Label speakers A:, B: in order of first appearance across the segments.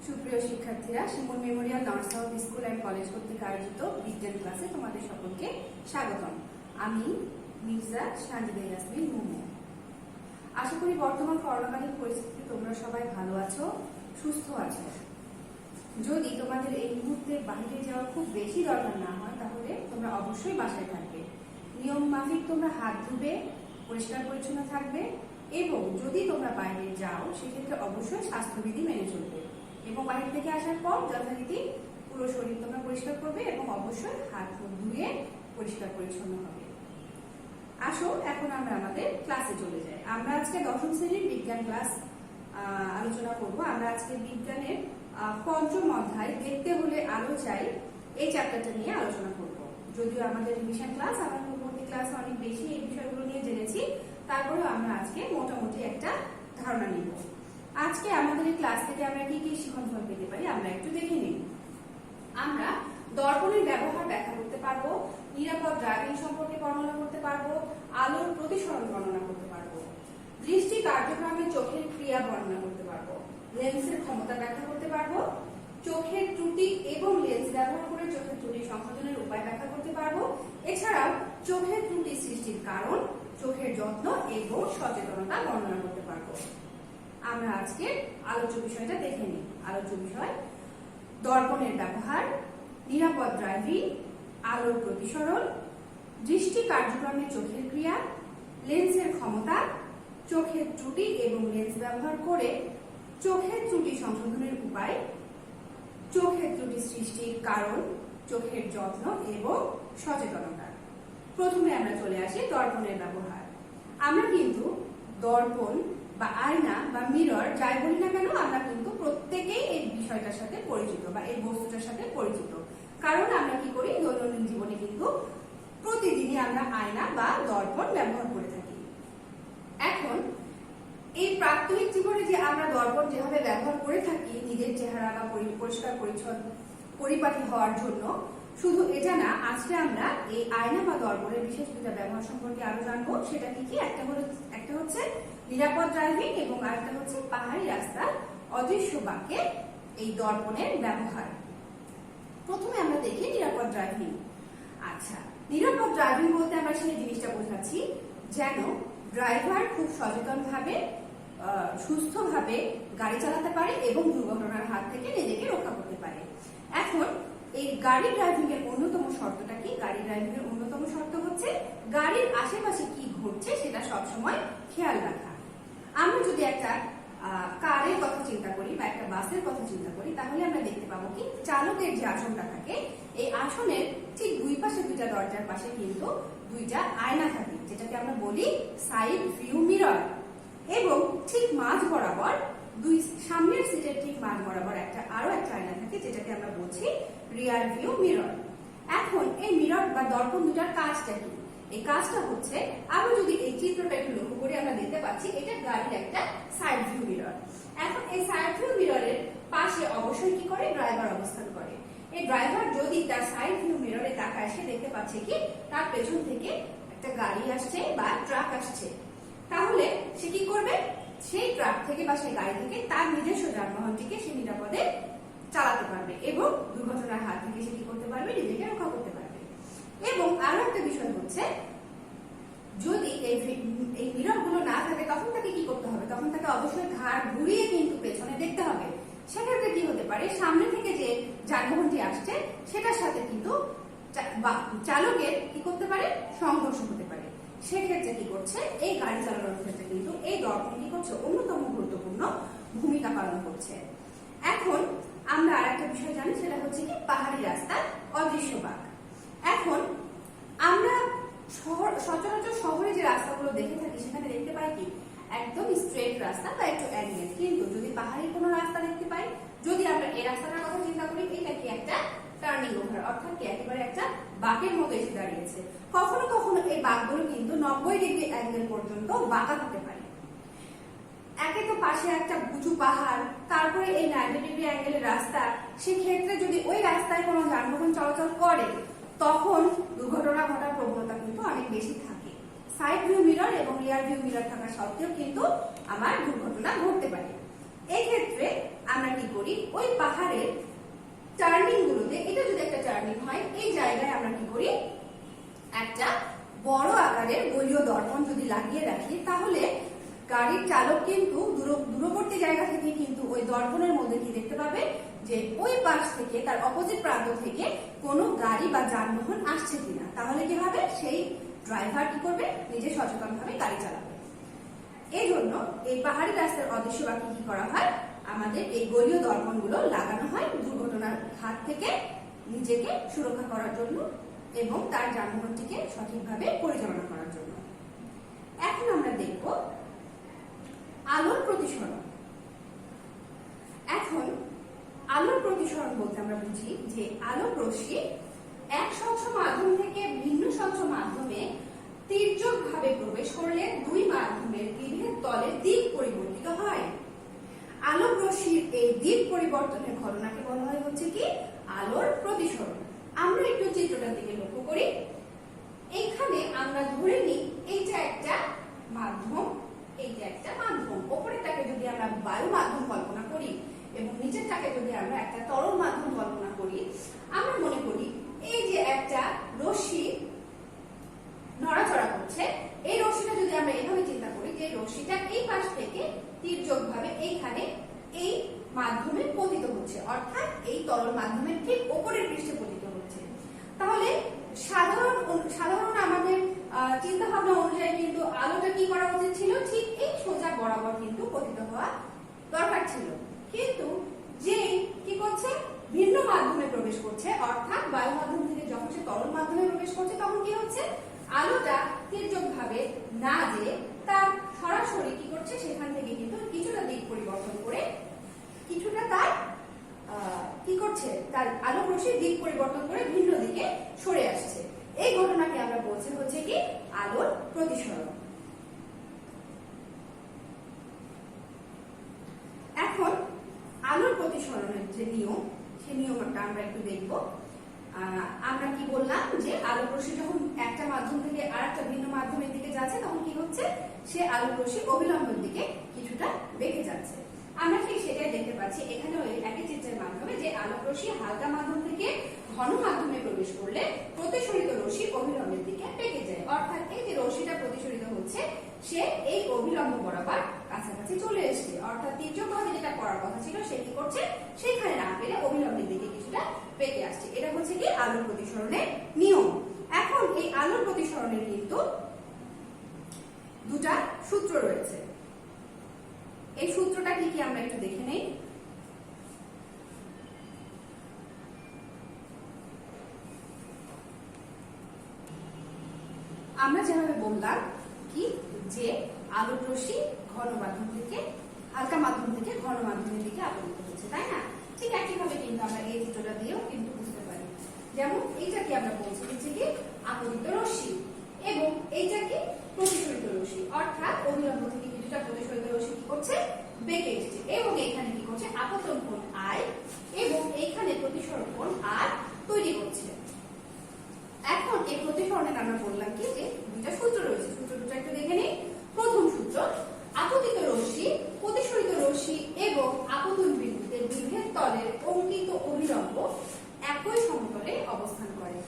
A: সুপ্রিয় শিক্ষার্থীরা, Shimul memorial north south school and college কর্তৃক আয়োজিত বিজ্ঞান ক্লাসে তোমাদের সকলকে স্বাগতম। আমি মির্জা সানজিদা ইয়াসমিন মুমু। আশা করি বর্তমান করোনাকালীন পরিস্থিতিতে তোমরা সবাই ভালো আছো, সুস্থ আছো। যদি তোমাদের এই মুহূর্তে বাইরে যাওয়া খুব বেশি দরকার না হয়, তাহলে তোমরা অবশ্যই বাসায় থাকবে। নিয়ম মাফিক তোমরা হাত ধুবে, পরিষ্কার পরিচ্ছন্ন থাকবে এবং যদি তোমরা বাইরে যাও সেক্ষেত্রে অবশ্যই স্বাস্থ্যবিধি মেনে চলবে এবং বাইরে থেকে আসার পর যথারীতি পুরো শরীর তোমরা পরিষ্কার করবে এবং অবশ্যই হাত মুখ ধুয়ে পরিষ্কার পরিচ্ছন্ন হবে। আসো এখন আমরা আমাদের ক্লাসে চলে যাই। আমরা আজকে দশম শ্রেণীর বিজ্ঞান ক্লাস আলোচনা করব। আমরা আজকে বিজ্ঞানের পঞ্চম অধ্যায় দেখতে হলে আলো চাই এই চ্যাপ্টারটা নিয়ে আলোচনা করব। যদিও আমাদের রিভিশন ক্লাস, আমরা পূর্ববর্তী ক্লাসে অনেক বেশি এই বিষয়গুলো নিয়ে জেনেছি, তারপরেও আমরা আজকে মোটামুটি একটা ধারণা নিব। আজকে আমাদের এই ক্লাস থেকে আমরা কি কি শিক্ষণফল পেতে পারি আমরা একটু দেখে নিই। আমরা দর্পণের ব্যবহার ব্যাখ্যা করতে পারবো, নিরাপদ ড্রাইভিং সম্পর্কে বর্ণনা করতে পারবো, আলোর প্রতিসরণ বর্ণনা করতে পারবো, দৃষ্টি কার্যক্রমে চোখের ক্রিয়া বর্ণনা করতে পারবো, লেন্সের ক্ষমতা ব্যাখ্যা করতে পারবো, চোখের ত্রুটি এবং লেন্স ব্যবহার করে চোখের ত্রুটি সংশোধনের উপায় ব্যাখ্যা করতে পারবো। এছাড়াও চোখের ত্রুটি সৃষ্টির কারণ, চোখের যত্ন এবং সচেতনতা বর্ণনা করতে পারবো। আমরা আজকে আলোচ্য বিষয়টা দেখে নিই। আলোচ্য বিষয়: দর্পণের ব্যবহার, নিরাপদ ড্রাইভিং, আলোর প্রতিসরণ, দৃষ্টি কার্যক্রমে চোখের ক্রিয়া, লেন্সের ক্ষমতা, চোখের ত্রুটি এবং লেন্স ব্যবহার করে চোখের ত্রুটি সংশোধনের উপায়, চোখের ত্রুটি সৃষ্টির কারণ, চোখের যত্ন এবং সচেতনতা। প্রথমে আমরা চলে আসি দর্পণের ব্যবহার। আমরা কিন্তু দর্পণ বা আয়না বা মিরর যাই বলি না কেন, আমরা কিন্তু প্রত্যেকেই এই বিষয়টার সাথে পরিচিত বা এই বস্তুটার সাথে পরিচিত। কারণ আমরা কি করি, দৈনন্দিন জীবনে কিন্তু প্রতিদিনই আমরা আয়না বা দর্পণ ব্যবহার করে থাকি। এখন এই প্রাত্যহিক জীবনে যে আমরা দর্পণ যেভাবে ব্যবহার করে থাকি নিজের চেহারা বা পরিষ্কার পরিচ্ছন্ন পরিপাটি হওয়ার জন্য, শুধু এটা না, আজকে আমরা এই আয়না বা দর্পণের বিশেষ দুটা ব্যবহার সম্পর্কে আরো জানবো। সেটা কি কি? একটা হচ্ছে নিরাপদ ড্রাইভিং এবং আরেকটা হচ্ছে পাহাড়ি রাস্তার অদৃশ্য বাঁকে এই দর্পণের ব্যবহার। প্রথমে আমরা দেখি নিরাপদ ড্রাইভিং। আচ্ছা, নিরাপদ ড্রাইভিং বলতে আমরা সেই জিনিসটা বোঝাচ্ছি যেন ড্রাইভার খুব সচেতনভাবে সুস্থভাবে গাড়ি চালাতে পারে এবং দুর্ঘটনার হাত থেকে নিজেকে রক্ষা করতে পারে। এখন এই গাড়ি ড্রাইভিং এর অন্যতম শর্তটা কি? গাড়ি ড্রাইভিং এর অন্যতম শর্ত হচ্ছে গাড়ির আশেপাশে কি ঘটছে সেটা সবসময় খেয়াল রাখা। আমরা যদি একটা কারের কথা চিন্তা করি বা একটা বাসের কথা চিন্তা করি, তাহলে আমরা দেখতে পাবো কি চালকের যে আসনটা থাকে, এই আসনের ঠিক দুই পাশে দুইটা দরজার পাশে কিন্তু দুইটা আয়না থাকে, যেটাকে আমরা বলি সাইড ভিউ মিরর। এবং ঠিক মাঝ বরাবর দুই সামনের সিটের ঠিক মাঝ বরাবর আরো একটা আয়না থাকে, যেটাকে আমরা বলছি রিয়ার ভিউ মিরর। এখন এই মিরর বা দর্পণ দুটার কাজটা কি? এই কাজটা হচ্ছে, আমরা যদি এই চিত্রটা একটু লক্ষ্য করি, আমরা দেখতে পাচ্ছি এটা গাড়ির একটা সাইড ভিউ মিরর। এখন এই সাইড ভিউ মিররের পাশে অবশ্যই কি করে, ড্রাইভার অবস্থান করে। এই ড্রাইভার যদি তার সাইড ভিউ মিররে তাকায়, সে দেখতে পাচ্ছে কি তার পেছন থেকে একটা গাড়ি আসছে বা ট্রাক আসছে। তাহলে সে কি করবে? সেই ট্রাক থেকে বা সেই গাড়ি থেকে তার নিজস্ব যানবাহনটিকে সে নিরাপদে চালাতে পারবে এবং দুর্ঘটনার হাত থেকে সে কি করতে পারবে, নিজেকে রক্ষা করতে পারবে। এবং আরো একটা বিষয় হচ্ছে, যদি এই মিরর গুলো না থাকে তখন তাকে কি করতে হবে? তখন তাকে অবশ্যই ঘাড় ঘুরিয়ে কিন্তু পেছনে দেখতে হবে। সেক্ষেত্রে কি হতে পারে, সামনে থেকে যে যানবাহনটি আসছে সেটার সাথে কিন্তু চালকের কি করতে পারে, সংঘর্ষ হতে পারে। সেক্ষেত্রে কি করছে, এই গাড়ি চালানোর ক্ষেত্রে কিন্তু এই দর্পণ কি করছে, অন্যতম গুরুত্বপূর্ণ ভূমিকা পালন করছে। এখন আমরা আরেকটা বিষয় জানি, সেটা হচ্ছে কি পাহাড়ি রাস্তার অদৃশ্য বাঁক। এখন আমরা সচরাচর শহরে যে রাস্তাগুলো দেখে থাকি, সেখানে দেখতে পাই কি একদম স্ট্রেট রাস্তা বা একটু অ্যাঙ্গেল। কিন্তু যদি পাহাড়ি কোনো রাস্তা দেখতে পাই, যদি আমরা এই রাস্তাটার কথা চিন্তা করি, এটা কি একটা টার্নিং ওভার, অর্থাৎ কি একেবারে একটা বাঁকের মতো এসে দাঁড়িয়েছে। কখনো কখনো এই বাঁকগুলো কিন্তু 90 ডিগ্রি অ্যাঙ্গেল পর্যন্ত বাঁকা হতে পারে। একে তো পাশে একটা উঁচু পাহাড়, তারপরে এই 90 ডিগ্রি অ্যাঙ্গেলের রাস্তা। সেক্ষেত্রে যদি ওই রাস্তায় কোনো যানবাহন চলাচল করে, তখন দুর্ঘটনা ঘটার প্রবণতা কিন্তু অনেক বেশি থাকে। সাইড ভিউ মিরর এবং রিয়ার ভিউ মিরর থাকা সত্ত্বেও কিন্তু আমার দুর্ঘটনা ঘটতে পারে। এই ক্ষেত্রে আমরা কি করি, করি ওই পাহাড়ের টার্নিং গুলোতে, এটা যদি একটা টার্নিং হয়, এই জায়গায় আমরা কি করি, একটা বড় আকারের গোলীয় দর্পণ যদি লাগিয়ে রাখি, তাহলে গাড়ির চালক কিন্তু দূরবর্তী জায়গা থেকে কিন্তু ওই দর্পণের মধ্যে কি দেখতে পাবে, যে ওই পাশ থেকে, তার অপোজিট প্রান্ত থেকে কোনো গাড়ি বা যানবাহন আসছে কিনা। তাহলে কি হবে, সেই ড্রাইভার কি করবে, নিজে সচেতনভাবে গাড়ি চালাবে। এই জন্য এই পাহাড়ি রাস্তার অদৃশ্য বাকি কি করা হয়, আমাদের এই গোলীয় দর্পণগুলো লাগানো হয় দুর্ঘটনার হাত থেকে নিজেকে সুরক্ষা করার জন্য এবং তার যানবাহনটিকে সঠিকভাবে পরিচালনা করার জন্য। এখন আমরা দেখব আলোর প্রতিসরণ। এখন আলোর প্রতিসরণ বলতে আমরা বুঝি যে আলোক রশ্মি এক স্বচ্ছ মাধ্যম থেকে ভিন্ন স্বচ্ছ মাধ্যমে তির্যকভাবে প্রবেশ করলে দুই মাধ্যমের বিভেদ তলের দিক পরিবর্তিত হয়। আলোক রশ্মির এই দিক পরিবর্তনের ঘটনাকে বলা হয় হচ্ছে কি আলোর প্রতিসরণ। আমরা একটু চিত্রটার দিকে লক্ষ্য করি। এখানে আমরা ধরে নিই এইটা একটা মাধ্যম, এইটা একটা মাধ্যম। উপরেরটাকে যদি আমরা বায়ু মাধ্যম কল্পনা করি এবং নিচেরটাকে যদি আমরা একটা তরল মাধ্যম কল্পনা করি, আমরা মনে করি এই যে একটা রশ্মি নড়াচড়া করছে, এই রশ্মিটা যদি আমরা এভাবে চিন্তা করি যে রশ্মিটা এই পাশ থেকে তির্যকভাবে এইখানে এই মাধ্যমে পতিত হচ্ছে, অর্থাৎ এই তরল মাধ্যমের ঠিক উপরের পৃষ্ঠে পতিত হচ্ছে। তাহলে সাধারণ আমাদের চিন্তা ভাবনা অনুযায়ী কিন্তু আলোটা কি করা উচিত ছিল, ঠিক এই সোজা বরাবর কিন্তু পতিত হওয়া দরকার ছিল। কিন্তু যে কি করছে, ভিন্ন মাধ্যমে প্রবেশ করছে, অর্থাৎ বায়ু মাধ্যম থেকে যখন সে তরল মাধ্যমে প্রবেশ করছে, তখন কি হচ্ছে, আলোটা তির্যকভাবে না যেয়ে তার সরাসরি কি করছে, সেখান থেকে কিন্তু কিছুটা দিক পরিবর্তন করে কিছুটা তার কি করছে, তার আলোক রশ্মির দিক পরিবর্তন করে ভিন্ন দিকে সরে আসছে। এই ঘটনাকে আমরা বলছি হচ্ছে কি আলোর প্রতিসরণ। এখন আলোর প্রতিসরণের যে নিয়ম, সেই নিয়মটা আমরা একটু দেখব। আমরা কি বললাম যে আলোক রশ্মি যখন একটা মাধ্যম থেকে আর একটা ভিন্ন মাধ্যমের দিকে যাচ্ছে, তখন কি হচ্ছে, সে আলোক রশ্মি অবিলম্বের দিকে কিছুটা বেঁকে যাচ্ছে। আমরা ঠিক সেটাই দেখতে পাচ্ছি এখানে একই চিত্রের মাধ্যমে, যে আলোক রশ্মি হালকা মাধ্যম থেকে ঘন মাধ্যমে প্রবেশ করলে প্রতিসরিত রশ্মি অবিলম্বের দিকে বেঁকে যায়, অর্থাৎ এই যে রশ্মিটা প্রতিসরিত হচ্ছে সে এই অবিলম্ব বরাবর কাছাকাছি চলে এসছে, অর্থাৎ তির্যকভাবে যেটা করার কথা ছিল সে কি করছে, সেখানে না পেরে অবিলম্বের দিকে কিছুটা বেঁকে আসছে। এটা হচ্ছে কি আলোর প্রতিসরণের নিয়ম। এখন এই আলোর প্রতিসরণের কিন্তু দুটা সূত্র রয়েছে। এই সূত্রটা কি কি আমরা একটু দেখে নেই। আমরা যেভাবে বললাম কি যে আলোক রশ্মি ঘন মাধ্যম থেকে হালকা মাধ্যম থেকে ঘন মাধ্যমের দিকে আপতিত হচ্ছে, তাই না? ঠিক একইভাবে কিন্তু আমরা এই চিত্রটা দিয়েও কিন্তু বুঝতে পারি। যেমন এইটাকে আমরা বলছি হচ্ছে কি আপতিত রশ্মি এবং এইটাকে প্রতিসরিত রশ্মি, অর্থাৎ অবিলম্ব থেকে কিছুটা প্রতিসরিত রশ্মি কি করছে, বেঁকে এসছে এবং এখানে কি করছে, আপতন কোণ I এবং এইখানে প্রতিসরণ কোণ R তৈরি করছে। এখন এই প্রতিসরণে আমরা বললাম কি যে দুইটা সূত্র রয়েছে, সূত্র দুটো একটু দেখে নেই। প্রথম সূত্র, আপতিত রশ্মি প্রতিসরিত রশ্মি এবং আপতন বিন্দুতে বিভেদ তলের অঙ্কিত অবিলম্ব একই সমতলে অবস্থান করে।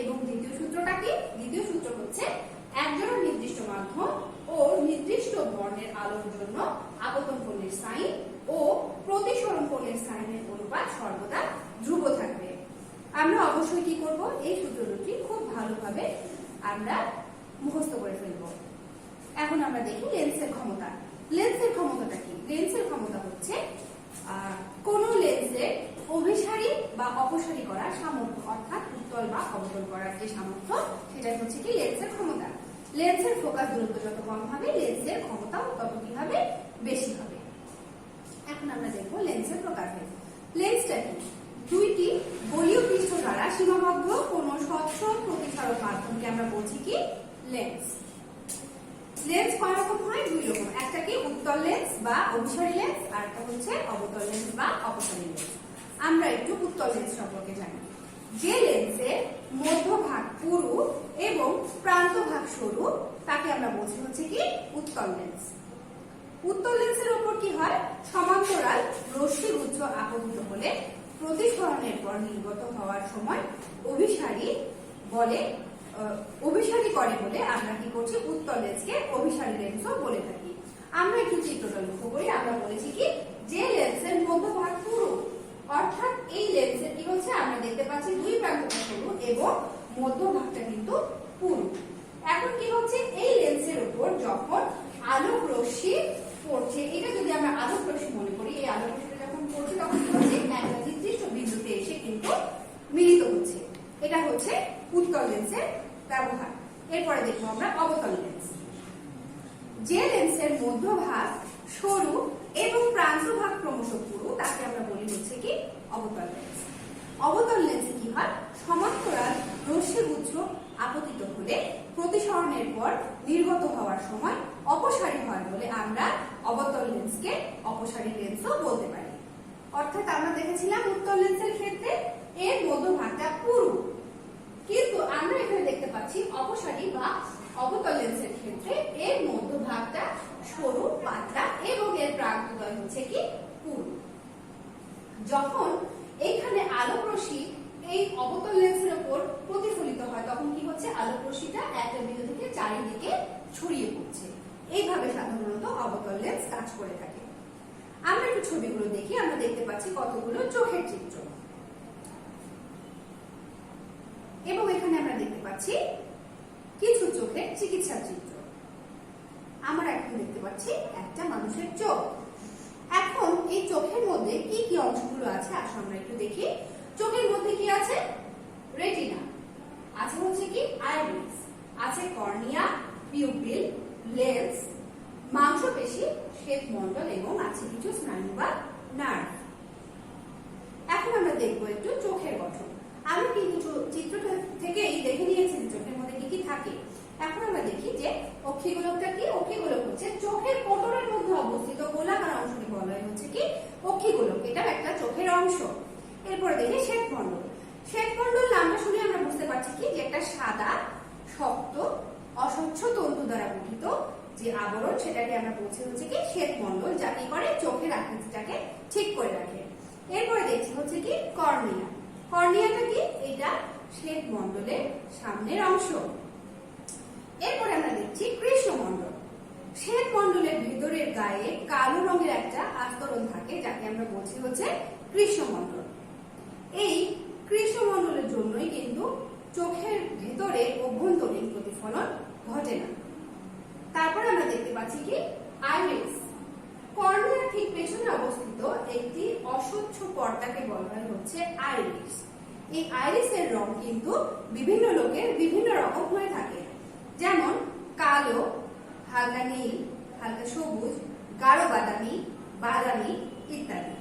A: এবং দ্বিতীয় সূত্রটা কি, দ্বিতীয় সূত্র হচ্ছে একজোড়া নির্দিষ্ট মাধ্যম ও নির্দিষ্ট বর্ণের আলোর জন্য আপতন কোণের সাইন ও প্রতিসরণ কোণের সাইনের অনুপাত সর্বদা ধ্রুব থাকবে। আমরা অবশ্যই কি করব, এই সূত্র দুটি খুব ভালোভাবে আমরা মুখস্থ করে ফেলব। এখন আমরা দেখি লেন্সের ক্ষমতা। লেন্সের ক্ষমতাটা কি? লেন্সের ক্ষমতা হচ্ছে কোন লেন্সের অভিসারী বা অপসারী করার সামর্থ্য, অর্থাৎ উত্তল বা অবতল করার যে সামর্থ্য, সেটাই হচ্ছে কি লেন্সের ক্ষমতা। লেন্সের ফোকাস দূরত্ব যত কম হবে, লেন্সের ক্ষমতাও তত কি হবে, বেশি হবে। এখন আমরা দেখব লেন্সের প্রকারভেদ। লেন্সটা কি? দুইটি গোলীয় পৃষ্ঠ দ্বারা সীমাবদ্ধ কোন স্বচ্ছ প্রতিসারক মাধ্যমকে আমরা বলছি কি লেন্স। লেন্স কয় রকম হয়? দুই রকম। একটা কি উত্তল লেন্স বা অভিসারী লেন্স, আর একটা হচ্ছে অবতল লেন্স বা অপসারী লেন্স। আমরা একটু উত্তল লেন্স সম্পর্কে জানি। যে লেন্সের মধ্যভাগ পুরু এবং প্রান্তভাগ সরু, তাকে আমরা বলছি হচ্ছে কি উত্তল লেন্স। উত্তল লেন্সের উপর কি হয়, সমান্তরাল রশ্মিগুচ্ছ আপতিত বলে অভিসারী করে বলে আমরা কি করছি উত্তল লেন্সকে অভিসারী লেন্সও বলে থাকি। আমরা একটু চিত্রটা লক্ষ্য করি। আমরা বলেছি কি যে লেন্সের মধ্যভাগ পুরু, অর্থাৎ এই লেন্সের কি হচ্ছে আমরা দেখতে পাচ্ছি দুই প্রান্তটা সরু এবং মধ্যভাগটা কিন্তু পুরু। এখন কি হচ্ছে এই লেন্সের উপর যখন আলোক রশ্মি পড়ছে, এটা যদি আমরা আলোক রশ্মি মনে করি, এই আলোক রশ্মিটা যখন পড়ছে তখন কি হচ্ছে একটা নির্দিষ্ট বিন্দুতে এসে কিন্তু মিলিত হচ্ছে। এটা হচ্ছে উত্তল লেন্সের ব্যবহার। এরপরে দেখবো আমরা অবতল লেন্স। যে লেন্সের মধ্যভাগ সরু এবং প্রান্তভাগ ক্রমশ পুরু তাকে আমরা বলি হচ্ছে কি অবতল লেন্স। অবতল লেন্সে কি হয়, সমান্তরাল রশ্মিগুচ্ছ আপতিত হলে প্রতিসরণের পর নির্গত হওয়ার সময় অপসারী হয় বলে আমরা অবতল লেন্সকে অপসারী লেন্সও বলতে পারি। অর্থাৎ আমরা দেখেছিলাম উত্তল লেন্সের ক্ষেত্রে এর মধ্যভাগটা পুরু, কিন্তু আমরা এখানে দেখতে পাচ্ছি অপসারী বা অবতল লেন্সের ক্ষেত্রে এর মধ্যভাগটা সরু পাতলা এবং এর প্রান্তদ্বয় হচ্ছে কি পুরু। যখন এখানে আলোক রশ্মি এই অবতল লেন্সের উপর প্রতিফলিত হয় তখন কি হচ্ছে আলোক রশ্মিটা একটা বিন্দু থেকে চারিদিকে ছড়িয়ে পড়ছে। এইভাবে সাধারণত অবতল লেন্স কাজ করে থাকে। আমরা একটু ছবিগুলো দেখি। আমরা দেখতে পাচ্ছি কতগুলো চোখের চিত্র এবং এখানে আমরা দেখতে পাচ্ছি কিছু চোখের চিকিৎসার চিত্র। আমরা এখন দেখতে পাচ্ছি একটা মানুষের চোখ। এখন এই চোখের মধ্যে কি কি অংশগুলো আছে আসলে আমরা একটু দেখি। চোখের মধ্যে কি আছে, রেটিনা আছে, হচ্ছে কি আইরিস আছে, কর্নিয়া, পিউপিল, লেন্স, মাংসপেশি, শ্বেতমণ্ডল এবং আছে কিছু স্নায়ু বা নার্ভ। এখন আমরা দেখবো একটু চোখের গঠন। আমি কিন্তু চিত্রটা থেকেই দেখে নিয়েছি চোখের মধ্যে কি কি থাকে। এখন আমরা দেখি যে অক্ষিগোলকটা কি। অক্ষিগোলক হচ্ছে চোখের কোটরের মধ্যে অবস্থিত গোলাকার অংশকে বলা হয় হচ্ছে কি অক্ষিগোলক। এটা একটা চোখের অংশ। এরপরে দেখি শ্বেতমণ্ডল। শ্বেতমণ্ডল নামটা শুনে আমরা বুঝতে পারছি কি যে একটা সাদা শক্ত অস্বচ্ছ তন্তু দ্বারা গঠিত যে আবরণ, সেটাকে আমরা বলছি হচ্ছে কি শ্বেতমণ্ডল, যা কি করে চোখের আকৃতিটাকে ঠিক করে রাখে। এরপরে দেখছি হচ্ছে কি কর্নিয়া। কর্নিয়াটা কি, এটা শ্বেতমণ্ডলের সামনের অংশ। এরপরে আমরা দেখছি কৃষ্ণমণ্ডল। শ্বেতমণ্ডলের ভেতরের গায়ে কালো রঙের একটা আস্তরণ থাকে যাকে আমরা বলছি হচ্ছে কৃষ্ণমণ্ডল। এই কৃষ্ণমণ্ডলের জন্যই কিন্তু চোখের ভেতরে অভ্যন্তরীণ প্রতিফলন ঘটে না। তারপর আমরা দেখতে পাচ্ছি কি আইরিস। কর্নিয়ার ঠিক পেছনে অবস্থিত একটি অস্বচ্ছ পর্দাকে বলা হয় হচ্ছে আইরিস। এই আইরিসের রং কিন্তু বিভিন্ন লোকের বিভিন্ন রকম হয়ে থাকে, যেমন কালো, হালকা নীল, হালকা সবুজ, গাঢ় বাদামি, বাদামি ইত্যাদি।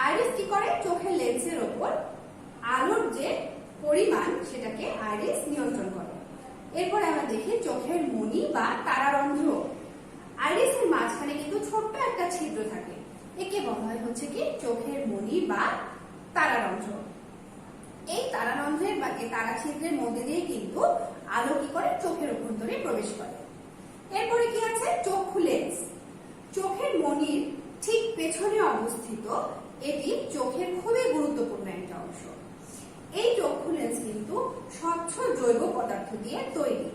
A: আইরিস কি করে, চোখের লেন্সের ওপর আলোর যে পরিমাণ সেটাকে আইরিস নিয়ন্ত্রণ করে। এরপর আমরা দেখি চোখের মণি বা তারারন্ধ্র। আইরিসের মাঝখানে কিন্তু ছোট্ট একটা ছিদ্র থাকে, একে বলা হয় হচ্ছে কি চোখের মণি বা তারারন্ধ্র। এই তারারন্ধ্রের বা তারা ছিদ্রের মধ্যে দিয়ে কিন্তু আলো কি করে চোখের অভ্যন্তরে প্রবেশ করে। এরপরে কি আছে চক্ষু লেন্স। চোখের মণির ঠিক পেছনে অবস্থিত এটি চোখের খুবই গুরুত্বপূর্ণ একটা অংশ। এই চক্ষু লেন্স কিন্তু স্বচ্ছ জৈব পদার্থ দিয়ে তৈরি।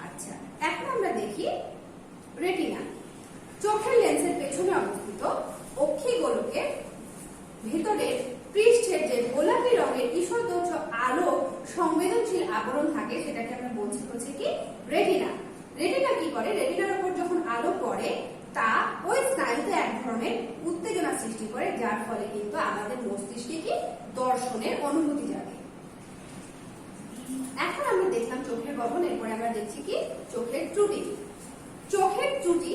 A: আচ্ছা, এখন আমরা দেখি রেটিনা। চোখের লেন্সের পেছনে অবস্থিত অক্ষিগোলকের ভিতরের পৃষ্ঠের যে গোলাপি রঙের ঈষদোচ্চ আলো সংবেদনশীল আবরণ থাকে সেটাকে আমরা বলছি হচ্ছে কি রেটিনা। রেটিনা কি করে, রেটিনার উপর যখন আলো পড়ে তা ওই স্নায়ুতে এক ধরনের উত্তেজনা সৃষ্টি করে, যার ফলে কিন্তু আমাদের মস্তিষ্কে কি দর্শনের অনুভূতি জাগে। এখন আমরা দেখলাম চোখের গঠন। এরপরে আমরা দেখছি কি চোখের ত্রুটি। চোখের ত্রুটি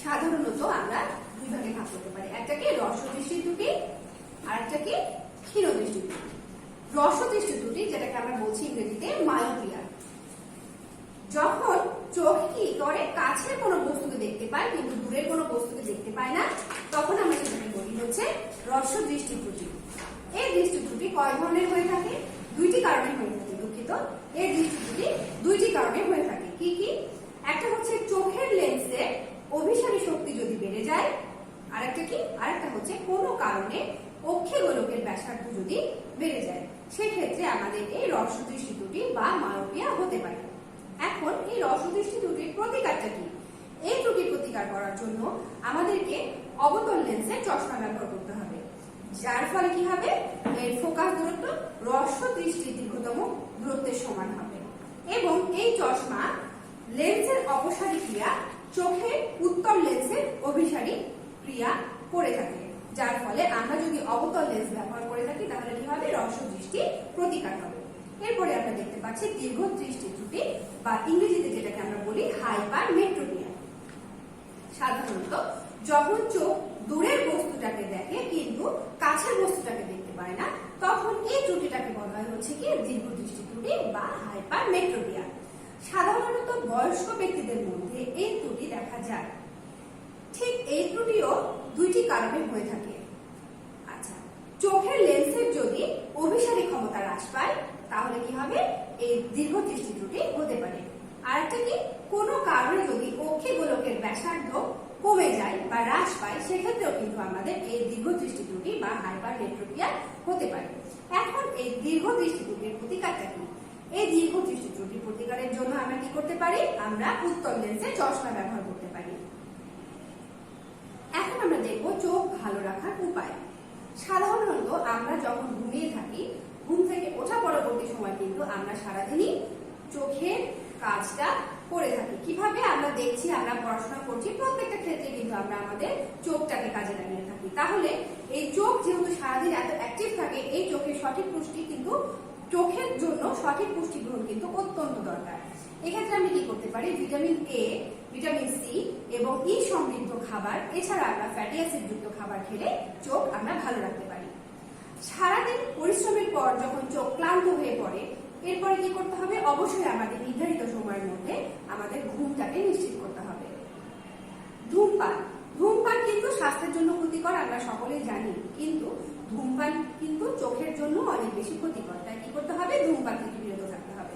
A: সাধারণত আমরা দুই ভাগে ভাগ করতে পারি, একটা কি রসদৃষ্টি ত্রুটি আর একটা কি ক্ষীণদৃষ্টি ত্রুটি। রসদৃষ্টি ত্রুটি যেটাকে আমরা বলছি ইংরেজিতে মায়োপিয়া। যখন চোখ কি করে কাছের কোনো বস্তুকে দেখতে পায় কিন্তু দূরের কোনো বস্তুকে দেখতে পায় না, তখন আমরা সেটাকে বলি হচ্ছে রসদৃষ্টি ত্রুটি। এই দৃষ্টি ত্রুটি কয় ধরনের হয়ে থাকে, দুইটি কারণে হয়ে থাকে। দুঃখিত, এই দৃষ্টি ত্রুটি দুইটি কারণে হয়ে থাকে। কি কি, একটা হচ্ছে চোখের লেন্সের অভিসারী শক্তি যদি বেড়ে যায়, আরেকটা কি, আরেকটা হচ্ছে কোনো কারণে অক্ষিগোলকের ব্যাসার্ধ যদি বেড়ে যায়। সেক্ষেত্রে আমাদের এই হ্রস্ব দৃষ্টি ত্রুটি বা মায়োপিয়া হতে পারে। এখন এই হ্রস্ব দৃষ্টি ত্রুটির প্রতিকারটা কি? এই ত্রুটি প্রতিকার করার জন্য আমাদেরকে অবতল লেন্সের চশমা ব্যবহার করতে হবে, যার ফলে কি হবে, এর ফোকাস দূরত্ব হ্রস্ব দৃষ্টির দীর্ঘতম দূরত্বের সমান হবে এবং এই চশমা লেন্সের অপসারী ক্রিয়া চোখের উত্তল লেন্সের অভিসারী ক্রিয়া করে থাকে, যার ফলে আমরা যদি অবতল লেন্স ব্যবহার করে থাকি তাহলে কি হবে, হ্রস্ব দৃষ্টি প্রতিকার হবে। এরপরে আমরা দেখতে পাচ্ছি দীর্ঘ দৃষ্টি ত্রুটি বা ইংরেজিতে যেটাকে আমরা বলি হাইপারমেট্রোপিয়া। সাধারণত যখন চোখ দূরের বস্তুটাকে দেখে কিন্তু কাছের বস্তুটাকে দেখতে পায় না, তখন এই ত্রুটিটাকে বলা হয় হচ্ছে কি দীর্ঘ দৃষ্টি ত্রুটি বা হাইপারমেট্রোপিয়া। সাধারণত বয়স্ক ব্যক্তিদের মধ্যে এই ত্রুটি দেখা যায়। ঠিক এই ত্রুটিও দুইটি কারণে হয়ে থাকে। আচ্ছা, চোখের লেন্সের যদি অভিসারী ক্ষমতা হ্রাস পায় তাহলে কি হবে, এই দীর্ঘ দৃষ্টি ত্রুটি হতে পারে। আর একটা কি, কোনো কারণে যদি অক্ষি গোলকের ব্যাসার্ধ কমে যায় বা হ্রাস পায় সেক্ষেত্রেও কিন্তু আমাদের এই দীর্ঘ দৃষ্টি ত্রুটি বা হাইপারমেট্রোপিয়া হতে পারে। এখন এই দীর্ঘ দৃষ্টি ত্রুটির প্রতিকারটা কি? এই দীর্ঘ দৃষ্টি ত্রুটি প্রতিকারের জন্য আমরা কি করতে পারি, আমরা উত্তল লেন্সের চশমা ব্যবহার করতে পারি। এখন আমরা দেখব চোখ ভালো রাখার উপায়। সাধারণত আমরা যখন ঘুমিয়ে থাকি, ঘুম থেকে ওঠা পরবর্তী সময় কিন্তু আমরা সারাদিনই চোখের কাজটা করে থাকি। কিভাবে আমরা দেখছি, আমরা পড়াশোনা করছি, প্রত্যেকটা ক্ষেত্রে কিন্তু আমরা আমাদের চোখটাকে কাজে লাগিয়ে থাকি। তাহলে এই চোখ যেহেতু সারাদিন এত অ্যাক্টিভ থাকে, এই চোখের সঠিক পুষ্টি কিন্তু চোখের জন্য সঠিক পুষ্টি গ্রহণ কিন্তু অত্যন্ত দরকার। এক্ষেত্রে আমি কি করতে পারি, ভিটামিন এ, ভিটামিন সি এবং ই সমৃদ্ধ খাবার, এছাড়া আমরা ফ্যাটি অ্যাসিড যুক্ত খাবার খেলে চোখ আমরা ভালো রাখতে পারি। সারাদিন পরিশ্রমের পর যখন চোখ ক্লান্ত হয়ে পড়ে, এরপরে কি করতে হবে, অবশ্যই আমাদের নির্ধারিত সময়ের মধ্যে আমাদের ঘুমটাকে নিশ্চিত করতে হবে। ধূমপান, ধূমপান কিন্তু স্বাস্থ্যের জন্য ক্ষতিকর, আমরা সকলেই জানি, কিন্তু ধূমপান কিন্তু চোখের জন্য অনেক বেশি ক্ষতিকর। তাই কি করতে হবে, ধূমপান থেকে বিরত থাকতে হবে।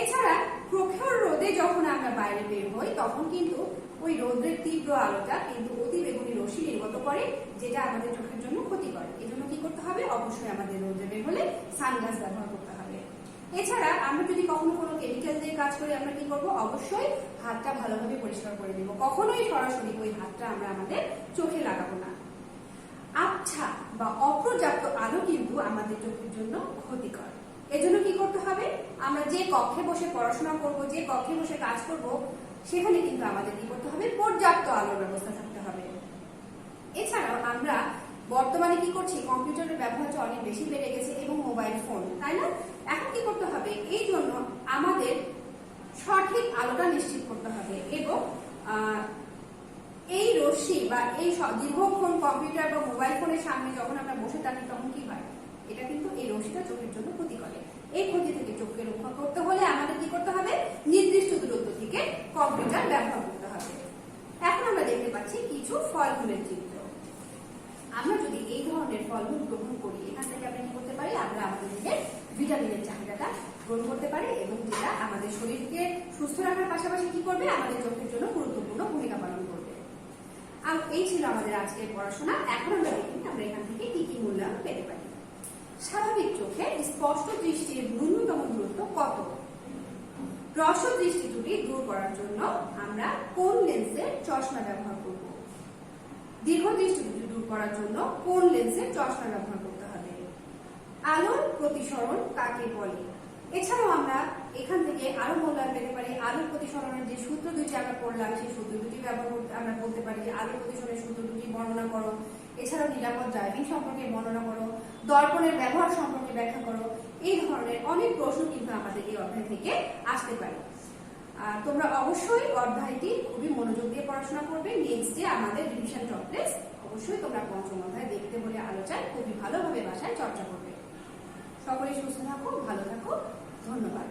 A: এছাড়া প্রখর রোদে যখন আমরা বাইরে বের হই তখন কিন্তু ওই রোদের তীব্র আলোটা কিন্তু অতি বেগুনি রশ্মি নির্গত করে, যেটা আমাদের চোখের জন্য ক্ষতিকর। এই জন্য কি করতে হবে, অবশ্যই আমাদের রোদে বের হলে সানগ্লাস ব্যবহার করতে হবে। এছাড়া আমরা যদি কখনো কোনো কেমিক্যাল দিয়ে কাজ করি, আমরা কি করবো, অবশ্যই হাতটা ভালোভাবে পরিষ্কার করে দেবো। কখনোই সরাসরি ওই হাতটা আমরা আমাদের চোখে লাগাবো না। আবছা বা অপর্যাপ্ত আলো কিন্তু আমাদের চোখের জন্য ক্ষতিকর। এজন্য কি করতে হবে, আমরা যে কক্ষে বসে পড়াশোনা করব, যে কক্ষে বসে কাজ করব, সেখানে কিন্তু আমাদের কি করতে হবে, পর্যাপ্ত আলোর ব্যবস্থা থাকতে হবে। এছাড়াও আমরা বর্তমানে কি করছি, কম্পিউটারের ব্যবহারটা অনেক বেশি বেড়ে গেছে এবং মোবাইল ফোন, তাই না? এখন কি করতে হবে, এই জন্য আমাদের সঠিক আলোটা নিশ্চিত করতে হবে এবং এই রশ্মি বা এই দীর্ঘক্ষণ কম্পিউটার বা মোবাইল ফোনের সামনে যখন আমরা বসে থাকি তখন কি হয়, এটা কিন্তু এই রশ্মিটা চোখের জন্য ক্ষতি করে। এই ক্ষতি থেকে চোখকে রক্ষা করতে হলে আমাদের কি করতে হবে, নির্দিষ্ট দূরত্ব থেকে কম্পিউটার ব্যবহার করতে হবে। এখন আমরা দেখতে পাচ্ছি কিছু ফলমূলের চিত্র। আমরা যদি এই ধরনের ফলমূল গ্রহণ করি, এখান থেকে আমরা কি করতে পারি, আমরা আমাদের ভিটামিনের চাহিদাটা গ্রহণ করতে পারি এবং যেটা আমাদের শরীরকে সুস্থ রাখার পাশাপাশি কি করবে, আমাদের চোখের জন্য গুরুত্বপূর্ণ ভূমিকা পালন করবে। আর এই ছিল আমাদের আজকের পড়াশোনা। এখন আমরা দেখি আমরা এখান থেকে কি কি মূল্যায়ন পেতে পারি। স্বাভাবিক চোখে স্পষ্ট দৃষ্টির ন্যূনতম দূরত্ব কত? হ্রস্ব দৃষ্টি ত্রুটি দূর করার জন্য আমরা কোন লেন্সের চশমা ব্যবহার করব? দীর্ঘ দৃষ্টি ত্রুটি দূর করার জন্য কোন লেন্সের চশমা ব্যবহার করতে হবে? আলোর প্রতিসরণ কাকে বলে? এছাড়াও আমরা এখান থেকে আরো মূল্যায়ন পেতে পারি। আলোর প্রতিসরণের যে সূত্র দুটি আমরা পড়লাম, সেই সূত্র দুটি ব্যবহার করতে আমরা বলতে পারি যে আলোর প্রতিসরণের সূত্র দুটি বর্ণনা করো। এছাড়াও নিরাপদ ড্রাইভিং সম্পর্কে বর্ণনা করো, দর্পণের ব্যবহার সম্পর্কে ব্যাখ্যা করো। এই ধরনের অনেক প্রশ্ন কিন্তু আমাদের এই অধ্যায় থেকে আসতে পারে। তোমরা অবশ্যই অধ্যায়টি খুবই মনোযোগ দিয়ে পড়াশোনা করবে। নেক্সট ডে আমাদের রিভিশন টপিকস অবশ্যই তোমরা পঞ্চম অধ্যায় দেখতে বলে আলোচনায় খুবই ভালোভাবে বাসায় চর্চা করবে। সকলেই সুস্থ থাকো, ভালো থাকো, ধন্যবাদ।